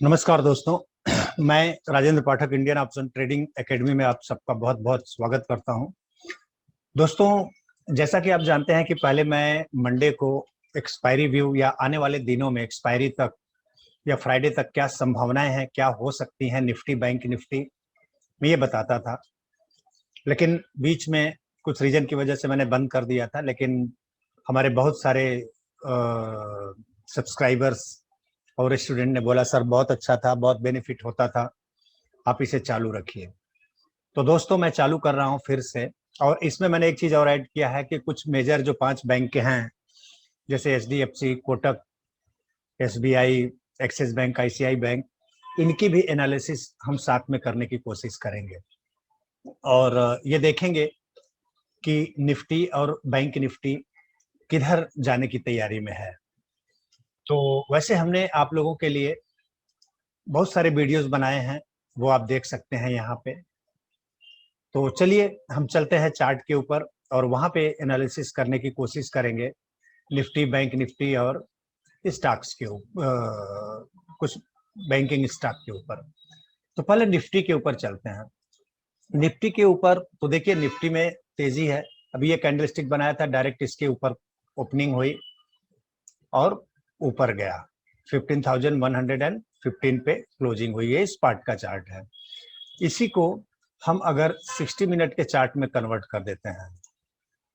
नमस्कार दोस्तों। मैं राजेंद्र पाठक इंडियन ऑप्शन ट्रेडिंग एकेडमी में आप सबका बहुत बहुत स्वागत करता हूं। दोस्तों, जैसा कि आप जानते हैं कि पहले मैं मंडे को एक्सपायरी व्यू या आने वाले दिनों में एक्सपायरी तक या फ्राइडे तक क्या संभावनाएं हैं, क्या हो सकती हैं निफ्टी बैंक निफ्टी में, ये बताता था। लेकिन बीच में कुछ रीजन की वजह से मैंने बंद कर दिया था। लेकिन हमारे बहुत सारे सब्सक्राइबर्स और स्टूडेंट ने बोला सर बहुत अच्छा था, बहुत बेनिफिट होता था, आप इसे चालू रखिए। तो दोस्तों मैं चालू कर रहा हूं फिर से। और इसमें मैंने एक चीज और ऐड किया है कि कुछ मेजर जो 5 बैंक के हैं, जैसे HDFC, Kotak, SBI, axis bank, ICI bank, इनकी भी एनालिसिस हम साथ में करने की कोशिश करेंगे। और ये देखेंगे कि निफ्टी और बैंक निफ्टी किधर जाने की तैयारी में है। तो वैसे हमने आप लोगों के लिए बहुत सारे वीडियोस बनाए हैं, वो आप देख सकते हैं यहाँ पे। तो चलिए हम चलते हैं चार्ट के ऊपर और वहाँ पे एनालिसिस करने की कोशिश करेंगे निफ्टी, बैंक निफ्टी और स्टॉक्स के ऊपर, कुछ बैंकिंग स्टॉक के ऊपर। तो पहले निफ्टी के ऊपर चलते हैं। निफ्टी के ऊपर तो देखिए निफ्टी में तेजी है। अभी ये कैंडलस्टिक बनाया था, डायरेक्ट इसके ऊपर ओपनिंग हुई और ऊपर गया, 15,115 पे क्लोजिंग हुई है। स्पॉट का चार्ट है। इसी को हम अगर 60 मिनट के चार्ट में कन्वर्ट कर देते हैं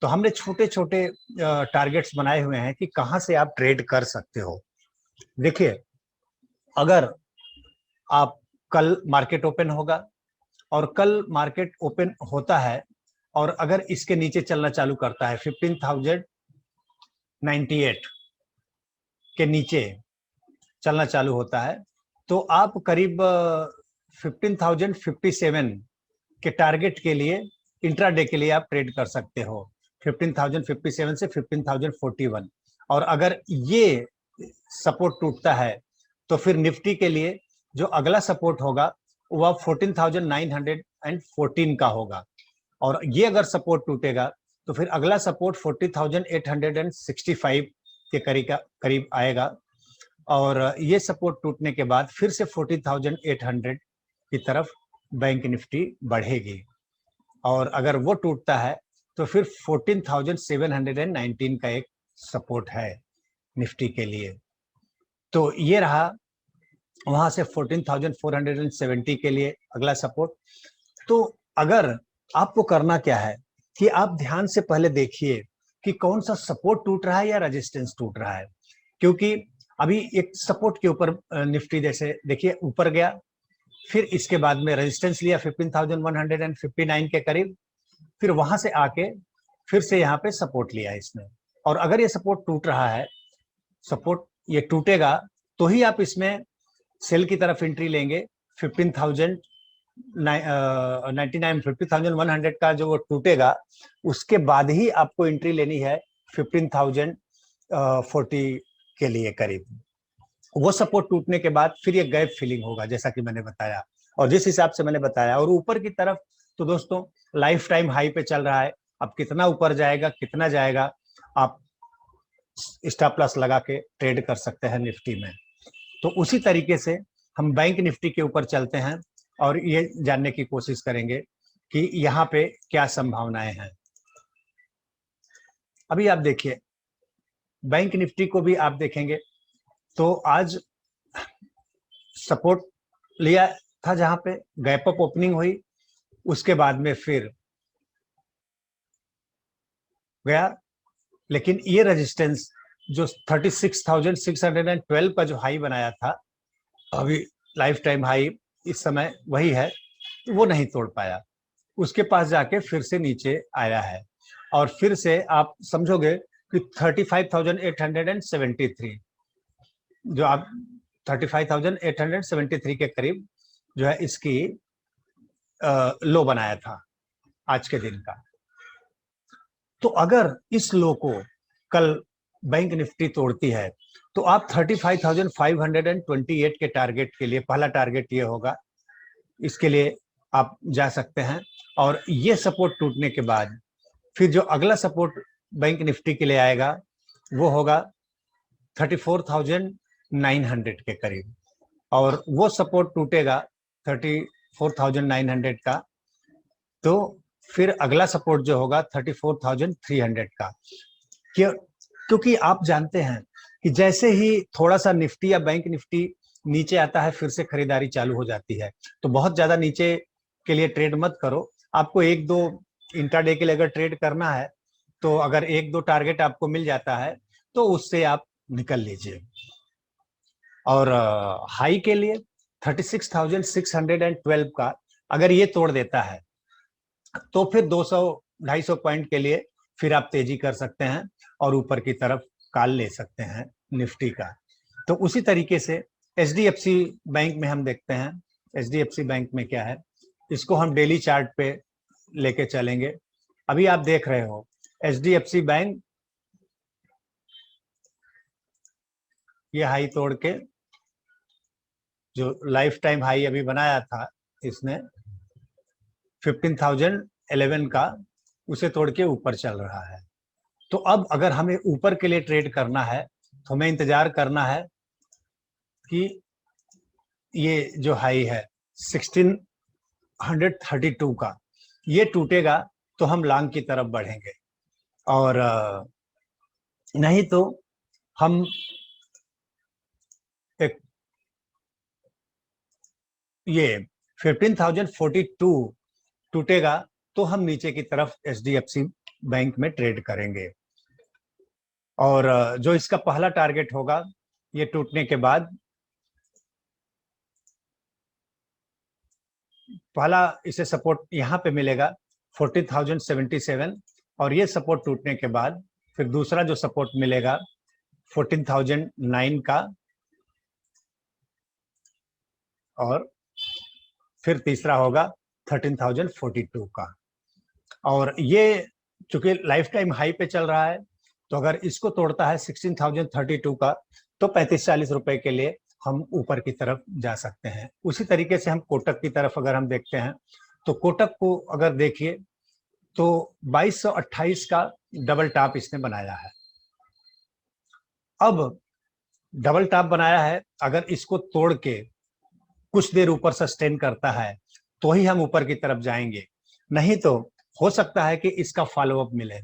तो हमने छोटे छोटे टारगेट्स बनाए हुए हैं कि कहां से आप ट्रेड कर सकते हो। देखिए, अगर आप कल मार्केट ओपन होगा और कल मार्केट ओपन होता है और अगर इसके नीचे चलना चालू करता है 15,098 के नीचे चलना चालू होता है, तो आप करीब 15,057 के टारगेट के लिए इंट्राडे के लिए आप ट्रेड कर सकते हो, 15,057 से 15,041। और अगर ये सपोर्ट टूटता है तो फिर निफ्टी के लिए जो अगला सपोर्ट होगा वह 14,914 का होगा। और ये अगर सपोर्ट टूटेगा तो फिर अगला सपोर्ट 40,865 के करीब आएगा। और ये सपोर्ट टूटने के बाद फिर से 40,800 की तरफ बैंक निफ्टी बढ़ेगी। और अगर वो टूटता है तो फिर 14,719 का एक सपोर्ट है निफ्टी के लिए। तो ये रहा वहां से 14,470 के लिए अगला सपोर्ट। तो अगर आपको करना क्या है कि आप ध्यान से पहले देखिए कि कौन सा सपोर्ट टूट रहा है या रेजिस्टेंस टूट रहा है। क्योंकि अभी एक सपोर्ट के ऊपर निफ्टी जैसे देखिए ऊपर गया, फिर इसके बाद में रेजिस्टेंस लिया 15,159 के करीब, फिर वहां से आके फिर से यहाँ पे सपोर्ट लिया इसने। और अगर ये सपोर्ट टूट रहा है, सपोर्ट ये टूटेगा तो ही आप इसमें सेल की तरफ एंट्री लेंगे। 15,099 का जो वो टूटेगा उसके बाद ही आपको एंट्री लेनी है 15,040 के लिए करीब। वो सपोर्ट टूटने के बाद फिर ये गैप फिलिंग होगा जैसा कि मैंने बताया और जिस हिसाब से मैंने बताया। और ऊपर की तरफ तो दोस्तों लाइफ टाइम हाई पे चल रहा है। अब कितना ऊपर जाएगा, कितना जाएगा, आप स्टॉप लॉस लगा के ट्रेड कर सकते हैं निफ्टी में। तो उसी तरीके से हम बैंक निफ्टी के ऊपर चलते हैं और ये जानने की कोशिश करेंगे कि यहाँ पे क्या संभावनाएं हैं। अभी आप देखिए बैंक निफ्टी को भी आप देखेंगे तो आज सपोर्ट लिया था जहां पे गैप अप ओपनिंग हुई, उसके बाद में फिर गया। लेकिन ये रेजिस्टेंस जो 36,612 का जो हाई बनाया था, अभी लाइफ टाइम हाई इस समय वही है, वो नहीं तोड़ पाया। उसके पास जाके फिर से नीचे आया है और फिर से आप समझोगे कि 35,873 जो आप 35,873 के करीब जो है इसकी लो बनाया था आज के दिन का। तो अगर इस लो को कल बैंक निफ्टी तोड़ती है तो आप 35,528 के टारगेट के लिए, पहला टारगेट ये होगा, इसके लिए आप जा सकते हैं। और ये सपोर्ट टूटने के बाद फिर जो अगला सपोर्ट बैंक निफ्टी के लिए आएगा वो होगा 34,900 के करीब। और वो सपोर्ट टूटेगा 34,900 का, तो फिर अगला सपोर्ट जो होगा 34,300 का। क्योंकि आप जानते हैं कि जैसे ही थोड़ा सा निफ्टी या बैंक निफ्टी नीचे आता है, फिर से खरीदारी चालू हो जाती है। तो बहुत ज्यादा नीचे के लिए ट्रेड मत करो। आपको एक दो इंट्राडे के लिए अगर ट्रेड करना है, तो अगर एक दो टारगेट आपको मिल जाता है तो उससे आप निकल लीजिए। और हाई के लिए 36,612 का अगर ये तोड़ देता है, तो फिर 200-250 पॉइंट के लिए फिर आप तेजी कर सकते हैं और ऊपर की तरफ काल ले सकते हैं निफ्टी का। तो उसी तरीके से एचडीएफसी बैंक में हम देखते हैं, एचडीएफसी बैंक में क्या है, इसको हम डेली चार्ट पे लेके चलेंगे। अभी आप देख रहे हो एचडीएफसी बैंक ये हाई तोड़ के, जो लाइफ टाइम हाई अभी बनाया था इसने 15,011 का, उसे तोड़ के ऊपर चल रहा है। तो अब अगर हमें ऊपर के लिए ट्रेड करना है तो हमें इंतजार करना है कि ये जो हाई है 1632 का, ये टूटेगा तो हम लॉन्ग की तरफ बढ़ेंगे, और नहीं तो हम एक ये 15,042 टूटेगा तो हम नीचे की तरफ एचडीएफसी बैंक में ट्रेड करेंगे। और जो इसका पहला टारगेट होगा ये टूटने के बाद, पहला इसे सपोर्ट यहाँ पे मिलेगा 14,077, और ये सपोर्ट टूटने के बाद फिर दूसरा जो सपोर्ट मिलेगा 14,009 का, और फिर तीसरा होगा 13,042 का। और ये चूंकि लाइफ टाइम हाई पे चल रहा है, तो अगर इसको तोड़ता है 16,032 का, तो 35-40 रुपए के लिए हम ऊपर की तरफ जा सकते हैं। उसी तरीके से हम कोटक की तरफ अगर हम देखते हैं, तो कोटक को अगर देखिए तो 2228 का डबल टॉप इसने बनाया है। अब डबल टॉप बनाया है, अगर इसको तोड़ के कुछ देर ऊपर सस्टेन करता है तो ही हम ऊपर की तरफ जाएंगे, नहीं तो हो सकता है कि इसका फॉलोअप मिले।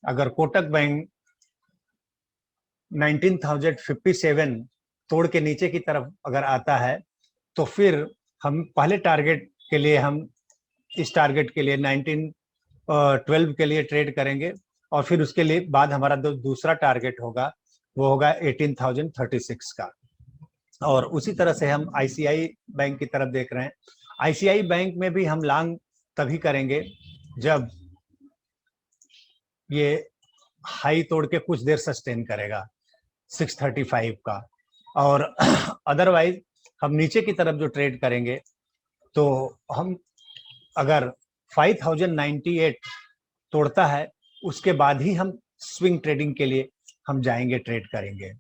अगर कोटक बैंक 19,057 तोड़ के नीचे की तरफ अगर आता है, तो फिर हम पहले टारगेट के लिए, हम इस टारगेट के लिए 1912 के लिए ट्रेड करेंगे, और फिर उसके लिए बाद हमारा दूसरा टारगेट होगा, वो होगा 18,036 का। और उसी तरह से हम आईसीआई बैंक की तरफ देख रहे हैं। आईसीआई बैंक में भी हम लॉन्ग तभी करेंगे जब ये हाई तोड़ के कुछ देर सस्टेन करेगा 635 का, और अदरवाइज हम नीचे की तरफ जो ट्रेड करेंगे, तो हम अगर 5,098 तोड़ता है, उसके बाद ही हम स्विंग ट्रेडिंग के लिए हम जाएंगे, ट्रेड करेंगे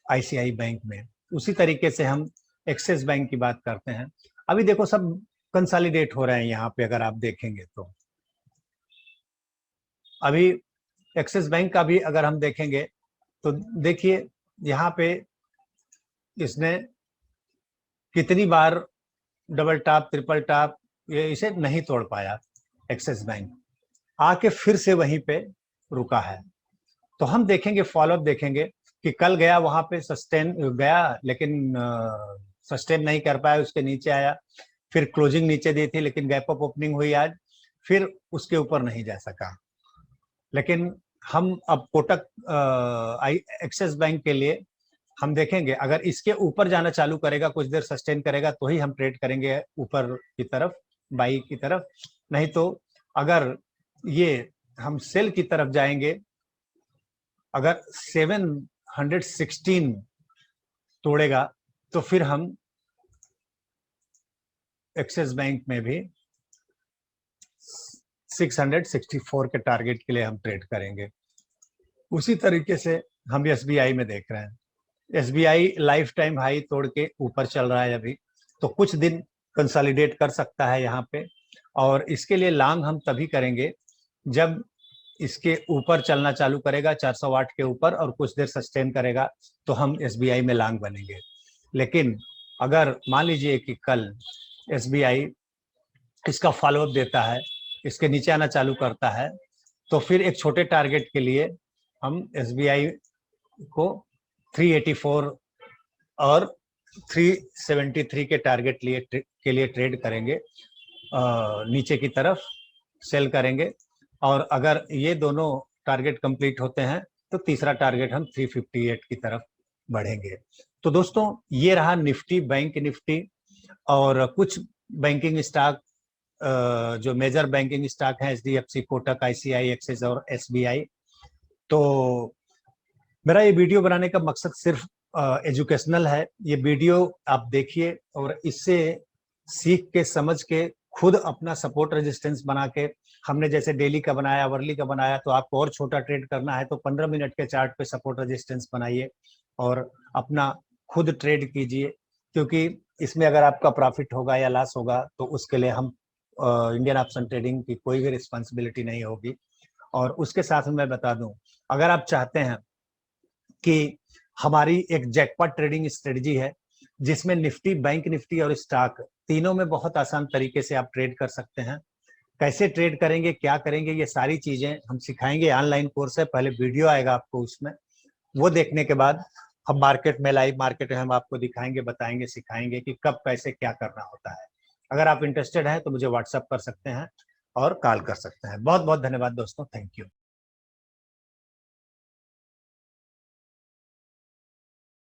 आईसीआई बैंक में। उसी तरीके से हम एक्सिस बैंक की बात करते हैं। अभी देखो सब कंसोलिडेट हो रहे हैं यहाँ पे, अगर आप देखेंगे तो अभी एक्सिस बैंक का भी अगर हम देखेंगे तो देखिए यहाँ पे इसने कितनी बार डबल टॉप, ट्रिपल टॉप, ये इसे नहीं तोड़ पाया एक्सिस बैंक, आके फिर से वहीं पे रुका है। तो हम देखेंगे, फॉलोअप देखेंगे कि कल गया वहां पे सस्टेन गया, लेकिन सस्टेन नहीं कर पाया, उसके नीचे आया, फिर क्लोजिंग नीचे दी थी, लेकिन गैप अप ओपनिंग हुई आज, फिर उसके ऊपर नहीं जा सका। लेकिन हम अब कोटक एक्सिस बैंक के लिए हम देखेंगे, अगर इसके ऊपर जाना चालू करेगा, कुछ देर सस्टेन करेगा, तो ही हम ट्रेड करेंगे ऊपर की तरफ, बाई की तरफ। नहीं तो अगर ये हम सेल की तरफ जाएंगे, अगर 716 तोड़ेगा, तो फिर हम एक्सिस बैंक में भी 664 के टारगेट के लिए हम ट्रेड करेंगे। उसी तरीके से हम एसबीआई में देख रहे हैं, एसबीआई लाइफ टाइम हाई तोड़ के ऊपर चल रहा है अभी, तो कुछ दिन कंसोलिडेट कर सकता है यहाँ पे, और इसके लिए लॉन्ग हम तभी करेंगे जब इसके ऊपर चलना चालू करेगा 408 के ऊपर, और कुछ देर सस्टेन करेगा, तो हम एसबीआई में लॉन्ग बनेंगे। लेकिन अगर मान लीजिए कि कल एसबीआई इसका फॉलोअप देता है, इसके नीचे आना चालू करता है, तो फिर एक छोटे टारगेट के लिए हम एसबीआई को 384 और 373 के टारगेट के लिए ट्रेड करेंगे, नीचे की तरफ सेल करेंगे। और अगर ये दोनों टारगेट कंप्लीट होते हैं तो तीसरा टारगेट हम 358 की तरफ बढ़ेंगे। तो दोस्तों ये रहा निफ्टी, बैंक निफ्टी और कुछ बैंकिंग स्टॉक, जो मेजर बैंकिंग स्टॉक हैं, एचडीएफसी, कोटक, आईसीआई, एक्सिस और एसबीआई। तो मेरा ये वीडियो बनाने का मकसद सिर्फ एजुकेशनल है। ये वीडियो आप देखिए और इससे सीख के, समझ के, खुद अपना सपोर्ट रेजिस्टेंस बना के, हमने जैसे डेली का बनाया, आवरली का बनाया, तो आपको और छोटा ट्रेड करना है तो 15 मिनट के चार्ट पे सपोर्ट रेजिस्टेंस बनाइए और अपना खुद ट्रेड कीजिए, क्योंकि इसमें अगर आपका प्रॉफिट होगा या लॉस होगा तो उसके लिए हम इंडियन ऑप्शन ट्रेडिंग की कोई भी रिस्पॉन्सिबिलिटी नहीं होगी। और उसके साथ मैं बता दूं, अगर आप चाहते हैं कि हमारी एक जैकपॉट ट्रेडिंग स्ट्रेटजी है जिसमें निफ्टी, बैंक निफ्टी और स्टॉक तीनों में बहुत आसान तरीके से आप ट्रेड कर सकते हैं। कैसे ट्रेड करेंगे, क्या करेंगे, ये सारी चीजें हम सिखाएंगे। ऑनलाइन कोर्स है, पहले वीडियो आएगा आपको, उसमें वो देखने के बाद हम मार्केट में, लाइव मार्केट में हम आपको दिखाएंगे, बताएंगे, सिखाएंगे कि कब कैसे क्या करना होता है। अगर आप इंटरेस्टेड हैं तो मुझे व्हाट्सएप कर सकते हैं और कॉल कर सकते हैं। बहुत बहुत धन्यवाद दोस्तों, थैंक यू।